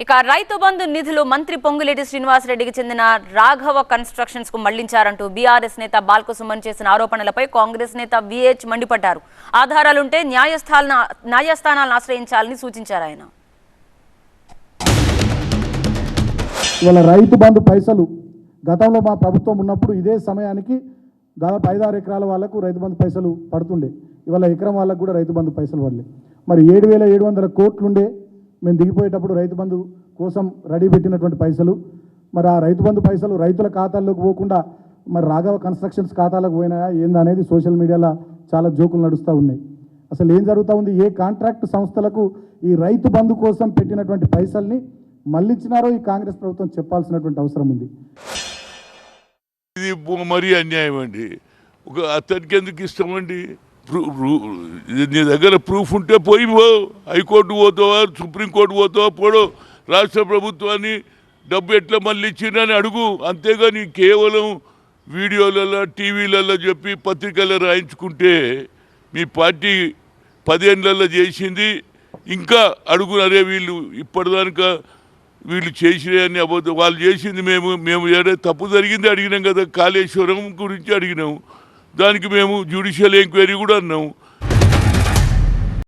ఇక రైతు బంధు నిధులు మంత్రి పొంగులేటి శ్రీనివాసరెడ్డికి చెందిన రాఘవ కన్స్ట్రక్షన్స్ కు మళ్లించారంటూ బీఆర్ఎస్ నేత బాల్క సుమన్ చేసిన ఆరోపణలపై కాంగ్రెస్ నేత విహెచ్ మండిపడ్డారు. ఆధారాలుంటే న్యాయస్థానాలను ఆశ్రయించాలని సూచించారు ఆయన. ఇవాళ రైతు బంధు పైసలు గతంలో మా ప్రభుత్వం ఉన్నప్పుడు ఇదే సమయానికి దాదాపు 5-6 ఎకరాల వాళ్ళకు రైతు బంధు పైసలు పడుతుండే. ఇవాళ ఎకరం వాళ్ళకు కూడా రైతు బంధు పైసలు పడలే. మరి 7,700 కోట్లుండే మేము దిగిపోయేటప్పుడు రైతు బంధు కోసం రెడీ పెట్టినటువంటి పైసలు. మరి ఆ రైతు బంధు పైసలు రైతుల ఖాతాల్లోకి పోకుండా మరి రాఘవ కన్స్ట్రక్షన్స్ ఖాతాలకు పోయినాయా ఏందనేది సోషల్ మీడియాలో చాలా జోకులు నడుస్తూ ఉన్నాయి. అసలు ఏం జరుగుతూ ఉంది? ఏ కాంట్రాక్ట్ సంస్థలకు ఈ రైతు బంధు కోసం పెట్టినటువంటి పైసల్ని మళ్ళించినారో ఈ కాంగ్రెస్ ప్రభుత్వం చెప్పాల్సినటువంటి అవసరం ఉంది. ఇది మరీ అన్యాయం అండి. ఒక అతనికి ఎందుకు ఇష్టమండి? నీ దగ్గర ప్రూఫ్ ఉంటే పోయి హైకోర్టు పోతావా, సుప్రీంకోర్టు పోతావా, పోడో రాష్ట్ర ప్రభుత్వాన్ని డబ్బు ఎట్లా మళ్ళీ ఇచ్చిందని అడుగు. అంతేగాని కేవలం వీడియోలలో టీవీలలో చెప్పి పత్రికల్లో రాయించుకుంటే మీ పార్టీ 10 ఏళ్ళల్లో చేసింది ఇంకా అడుగునరే వీళ్ళు ఇప్పటిదానిక వీళ్ళు చేసినాయని అబద్ధం. వాళ్ళు చేసింది మేము ఏదో తప్పు జరిగింది అడిగినాం కదా, కాళేశ్వరం గురించి అడిగినాము. దానికి మేము జ్యుడిషియల్ ఎంక్వైరీ కూడా అన్నాము.